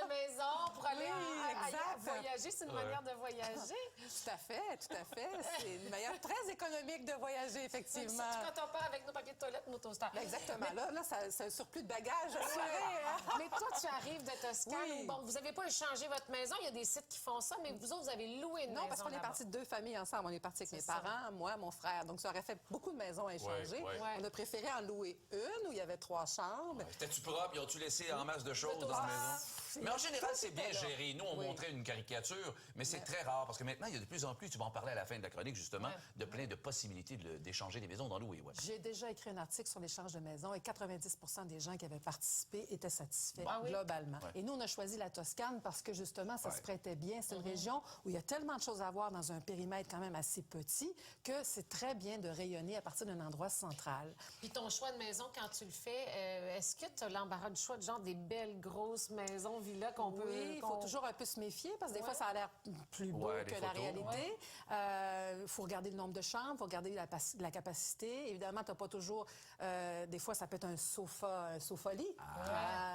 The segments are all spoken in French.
la maison pour aller exact. voyager. C'est une manière de voyager. Tout à fait, tout à fait. C'est une manière très économique de voyager, effectivement. Surtout quand on part avec nos papiers de toilette, nos toasters. Ben exactement. Là, c'est un surplus de bagages assuré. Mais toi, tu arrives de Toscane. Oui. Bon, vous n'avez pas échangé votre maison. Il y a des sites qui font ça, mais vous autres, vous avez loué une maison. Non, parce qu'on est là-bas. partis de 2 familles ensemble. On est partis avec mes parents, moi, mon frère. Donc, ça aurait fait beaucoup de maisons à échanger. Ouais. On a préféré en louer une où il y avait 3 chambres. C'était-tu propre? Ils ont-tu laissé en masse de choses dans la maison? Mais en général, c'est bien géré. Nous, on montrait une caricature, mais c'est très rare parce que maintenant, il y a de plus en plus, tu vas en parler à la fin de la chronique, justement, de plein de possibilités d'échanger des maisons, d'en louer. Ouais. J'ai déjà écrit un article sur l'échange de maisons et 90 des gens qui avaient participé étaient satisfaits globalement. Ouais. Et nous, on a choisi la Toscane parce que, justement, ça se prêtait bien. C'est une région où il y a tellement de choses à voir dans un périmètre quand même assez petit que c'est très bien de rayonner à partir d'un endroit central. Puis ton choix de maison, quand tu le fais, est-ce que tu as l'embarras du choix de genre des belles, grosses maisons, villas qu'on peut... Oui, il faut toujours un peu se méfier parce que des fois, ça a l'air plus beau Ouais, que les la photos, réalité. Il faut regarder le nombre de chambres, il faut regarder la capacité. Évidemment, tu n'as pas toujours... des fois, ça peut être un sofa-lit.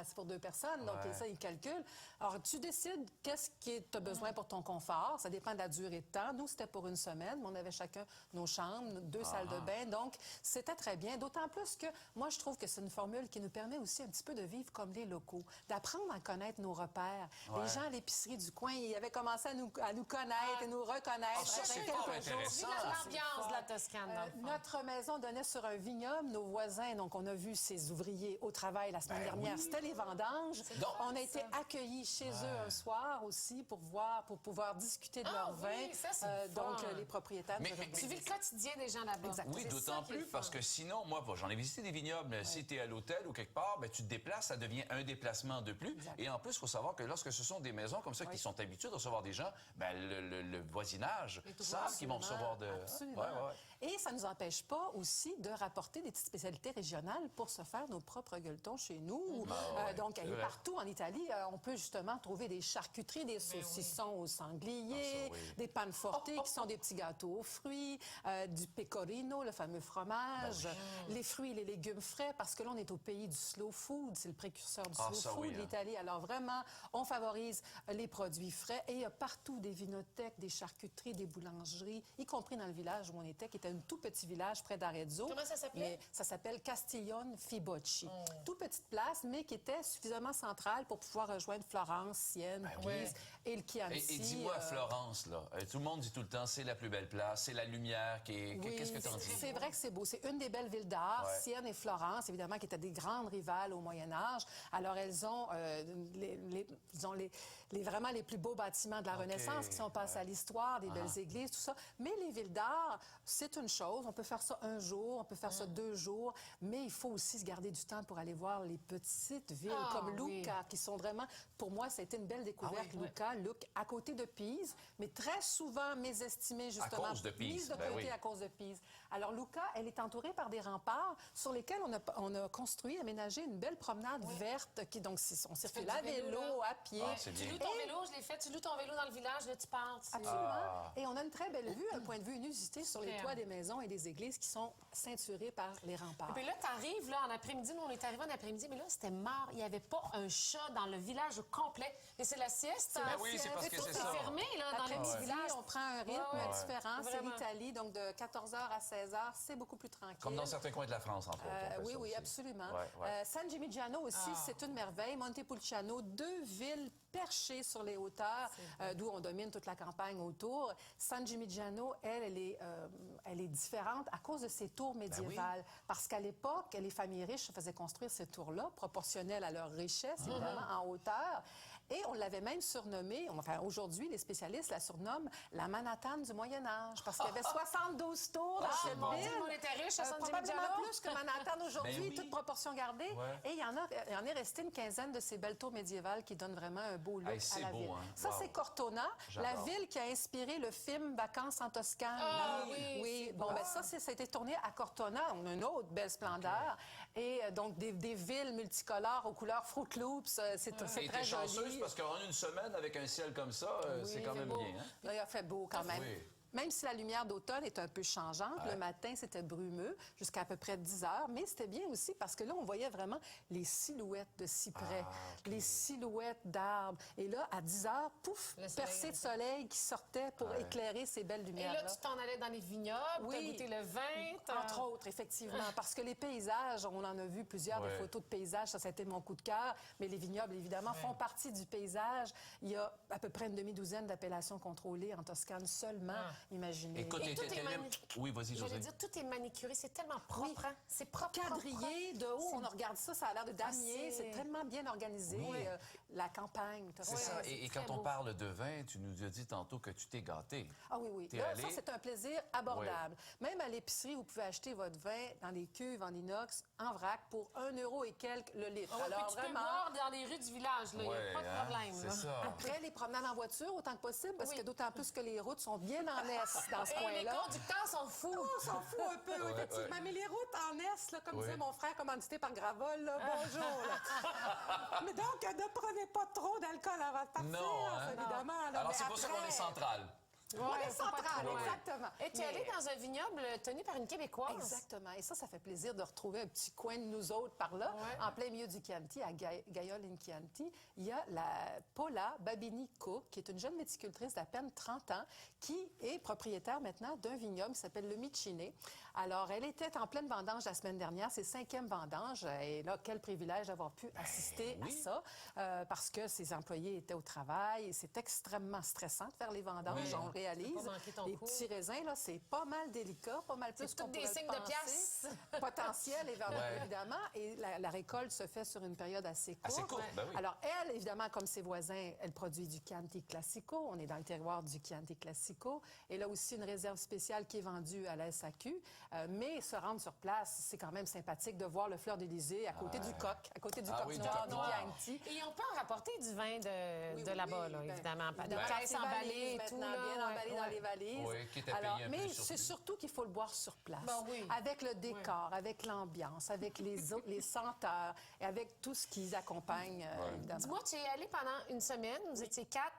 C'est pour 2 personnes, donc ça, ils calculent. Alors, tu décides qu'est-ce que tu as besoin pour ton confort. Ça dépend de la durée de temps. Nous, c'était pour une semaine, mais on avait chacun nos chambres, 2 salles de bain. Donc, c'était très bien. D'autant plus que moi, je trouve que c'est une formule qui nous permet aussi un petit peu de vivre comme les locaux, d'apprendre à connaître nos repères. Les gens à l'épicerie du coin, ils avaient commencé à nous connaître et nous reconnaître. ça, c'est après fort quelques jours. intéressant. L'ambiance de la Toscane, dans le fond. Notre maison donnait sur un vignoble. Nos voisins, donc on a vu ces ouvriers au travail la semaine dernière. C'était les vendanges. On a été accueillis chez eux un soir aussi pour pouvoir discuter de leur vin. Ça, c'est donc, fun. les propriétaires Mais- nous avaient Tu vis le quotidien des gens là-bas. Exact. Oui, C'est d'autant ça qui est le plus parce fun. que sinon, moi, j'en ai visité des vignobles, mais si tu es à l'hôtel ou quelque part, ben, tu te déplaces, ça devient un déplacement de plus. Exact. Et en plus, il faut savoir que lorsque ce sont des maisons comme ça qui sont habituées de recevoir des gens, ben, le voisinage savent qu'ils vont recevoir de... Absolument. Et ça ne nous empêche pas aussi de rapporter des petites spécialités régionales pour se faire nos propres gueuletons chez nous. Donc, c'est vrai. partout en Italie, on peut justement trouver des charcuteries, des saucissons au sanglier, des panforte qui sont des petits gâteaux aux fruits, du pecorino, le fameux fromage, les fruits et les légumes frais, parce que là, on est au pays du slow food. C'est le précurseur du slow food, l'Italie. Alors, vraiment, on favorise les produits frais. Et il y a partout des vinothèques, des charcuteries, des boulangeries, y compris dans le village où on était, qui était un tout petit village près d'Arezzo. Comment ça s'appelait? Mais ça s'appelle Castiglione Fibocci. Toute petite place, mais qui était suffisamment centrale pour pouvoir rejoindre Florence, Sienne, Pise et le Chianti. Et dis-moi, Florence, là, tout le monde dit tout le temps, c'est la plus belle place, c'est la lumière qui est... Oui, Qu'est-ce que t'en dis? c'est vrai que c'est beau. C'est une des belles villes d'art, Sienne et Florence, évidemment, qui étaient des grandes rivales au Moyen Âge. Alors, elles ont, vraiment les plus beaux bâtiments de la Renaissance qui sont passés à l'histoire, des belles églises, tout ça. Mais les villes d'art, c'est une chose. On peut faire ça un jour, on peut faire ça 2 jours, mais il faut aussi se garder du temps pour aller voir les petites villes comme Lucca, qui sont vraiment... Pour moi, ça a été une belle découverte, Lucca, à côté de Pise, mais très souvent mésestimée, justement. À cause de Pise. Mise de côté à cause de Pise. Alors, Lucca, elle est entourée par des remparts sur lesquels on a construit, aménagé une belle promenade verte qui, donc, on circule à vélo, à pied. c'est Tu bien. loues ton vélo, je l'ai fait. Tu loues ton vélo dans le village, là, tu pars. Absolument. Et on a une très belle vue, un point de vue inusité sur les toits des maisons et des églises qui sont ceinturées par les remparts. Et puis là, t'arrives, là, en après-midi. Nous, on est arrivés en après-midi, mais là, c'était mort. Il n'y avait pas un chat dans le village complet. Et c'est la sieste. Ben oui, c'est parce que c'est ça. fermé, là, dans les petits Après-midi, villages. on prend un rythme différent. C'est Vraiment. l'Italie, donc de 14h à 16h, c'est beaucoup plus tranquille. Comme dans certains coins de la France, entre autres. on fait Oui, ça oui, aussi. absolument. Ouais. San Gimignano aussi, c'est une merveille. Montepulciano, 2 villes perchées sur les hauteurs, d'où on domine toute la campagne autour. San Gimignano, elle est différente à cause de ses tours médiévales. Parce qu'à l'époque, les familles riches se faisaient construire ces tours-là, proportionnelles à leur richesse, évidemment, en hauteur. Et on l'avait même surnommée, enfin, aujourd'hui, les spécialistes la surnomment la Manhattan du Moyen Âge, parce qu'il y avait 72 tours dans cette Mon Dieu, ville. on était riches à San Probablement Gimignano. plus que Manhattan aujourd'hui, Ben oui. toute proportion gardée. Et il y en est resté une quinzaine de ces belles tours médiévales qui donnent vraiment un beau look Hey, c'est à la beau, ville. hein? Ça, Wow. c'est Cortona, la J'adore. ville qui a inspiré le film Vacances en Toscane. Ah oui, Bon, ben ça, ça a été tourné à Cortona. On a une autre belle splendeur. Et donc, des villes multicolores aux couleurs Fruit Loops. C'est Et très t'es chanceuse joli. parce qu'en une semaine, avec un ciel comme ça, c'est quand même beau. bien. Hein? Là, il a fait beau quand même. Oui. Même si la lumière d'automne est un peu changeante, le matin, c'était brumeux jusqu'à peu près 10 heures, mais c'était bien aussi parce que là, on voyait vraiment les silhouettes de cyprès, les silhouettes d'arbres. Et là, à 10 heures, pouf, percée de soleil qui sortait pour éclairer ces belles Et lumières-là. là, tu t'en allais dans les vignobles, t'as goûté le vin. Entre autres, effectivement, parce que les paysages, on en a vu plusieurs, des photos de paysages, ça a été mon coup de cœur, mais les vignobles, évidemment, font partie du paysage. Il y a à peu près une demi-douzaine d'appellations contrôlées en Toscane seulement. Imaginez. Écoute, Et tout est oui, vas-y, J'allais José. dire, tout est manicuré, c'est tellement propre. Hein? C'est propre. Quadrillé, de haut, on regarde ça, ça a l'air de damier, c'est- c'est tellement bien organisé. Oui. La campagne, C'est ça. Et quand très on beau. parle de vin, tu nous as dit tantôt que tu t'es gâté. Ah oui, oui. T'es Là, allé? ça, c'est un plaisir abordable. Même à l'épicerie, vous pouvez acheter votre vin dans les cuves en inox, en vrac, pour 1 € et quelques le litre. Ah ouais, Alors, puis tu peux vraiment... boire dans les rues du village, il n'y a pas de problème. C'est là. ça. Après, les promenades en voiture, autant que possible, parce que d'autant plus que les routes sont bien en est dans ce Et les coin-là. conducteurs sont fous. On s'en fout un peu, effectivement. Mais les routes en est, là, comme disait mon frère, commandité par Gravol, là, bonjour. là. Mais donc, ne prenez pas trop d'alcool avant de partir, Non, hein? évidemment. Là, Alors, mais c'est pour ça qu'on après- est central. On est faut pas central, trop, ouais. exactement. Et tu es Mais- allé dans un vignoble tenu par une Québécoise. Exactement. Et ça fait plaisir de retrouver un petit coin de nous autres par là. Ouais. En plein milieu du Chianti, à Gaiole in Chianti, il y a la Paula Babini Cook, qui est une jeune méticultrice d'à peine 30 ans, qui est propriétaire maintenant d'un vignoble qui s'appelle le Micine. Alors, elle était en pleine vendange la semaine dernière, c'est 5e vendange. Et là, quel privilège d'avoir pu assister à ça, parce que ses employés étaient au travail. Et c'est extrêmement stressant de faire les vendanges, on le réalise. pas manquer ton Les coup. petits raisins, là, c'est pas mal délicat, pas mal plus C'est qu'on tous des pourrait signes le de penser. pièces. Potentiel, évidemment. Et la récolte se fait sur une période assez courte. Assez courte, ben oui. Alors, elle, évidemment, comme ses voisins, elle produit du Chianti Classico. On est dans le terroir du Chianti Classico. Elle a aussi une réserve spéciale qui est vendue à la SAQ. Mais se rendre sur place, c'est quand même sympathique de voir le fleur d'Élysée à côté du coq, à côté du Ah coq oui, du noir coq du noir. Chianti. Et on peut en rapporter du vin de là-bas, là, ben, évidemment. Des évidemment, caisses ces emballées valises et tout. maintenant, là, bien ouais, emballées dans les valises. Oui, qui était payé un peu mais surplus. c'est surtout qu'il faut le boire sur place. Ben oui. Avec le décor, avec l'ambiance, avec les senteurs et avec tout ce qui accompagne, évidemment. Dis-moi, tu es allé pendant une semaine, vous étiez 4,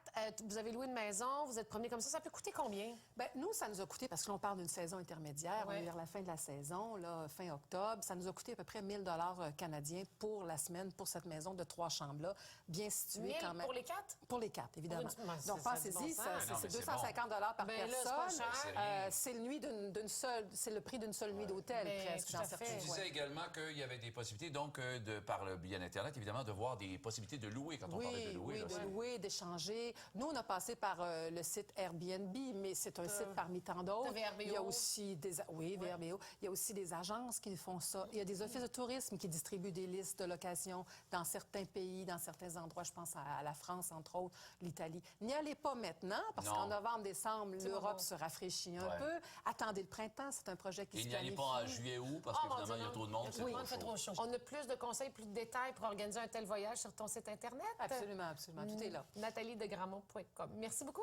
vous avez loué une maison, vous êtes promené comme ça peut coûter combien? Ben, nous, ça nous a coûté, parce que l'on parle d'une saison intermédiaire, on est vers la fin de la saison, là, fin octobre, ça nous a coûté à peu près 1 000 $ canadiens pour la semaine, pour cette maison de 3 chambres-là, bien située 1000 quand même. pour les 4? Pour les 4, évidemment. Pour une- ben, Donc, ça a du pensez-y, bon sens. Non, c'est mais c'est 250 $ par Ben là, c'est pas personne. cher. C'est le nuit d'une seule, c'est le prix d'une seule nuit d'hôtel, Ben, presque, tout dans à certains fait. Tu coins. disais également qu'il y avait des possibilités, donc, par le biais d'Internet, évidemment, de voir des possibilités de louer quand on parlait de louer. Oui, là, de c'est- louer, d'échanger. Nous, on a passé par le site Airbnb, mais c'est un site parmi tant d'autres. VRBO. Il y a aussi des... Oui, VRBO. Il y a aussi des agences qui font ça. Il y a des offices de tourisme qui distribuent des listes de locations dans certains pays, dans certains endroits. Je pense à la France, entre autres, l'Italie. N'y allez pas maintenant, parce Non. qu'en novembre, décembre, l'Europe bon. se rafraîchit un Ouais. peu. Attendez le printemps, c'est un projet qui Et se n'y allez planifie. pas en juillet-août, parce Oh, mon qu'évidemment, Dieu, il y a non. trop de monde, c'est Oui, trop il fait chaud. trop chaud. On a plus de conseils, plus de détails pour organiser un tel voyage sur ton site Internet. Absolument, absolument. Tout est là. nathaliedegrammont.com. Merci beaucoup.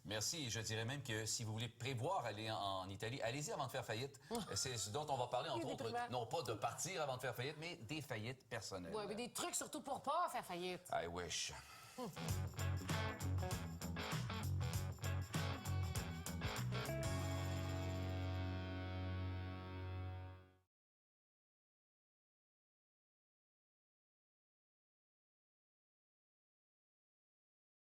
Merci. Et je dirais même que si vous voulez prévoir aller en Italie, allez-y avant de faire faillite. C'est ce dont on va parler, entre des autres, prudents. non pas de partir avant de faire faillite, mais des faillites personnelles. Ouais, mais des trucs surtout pour pas faire faillite. I wish.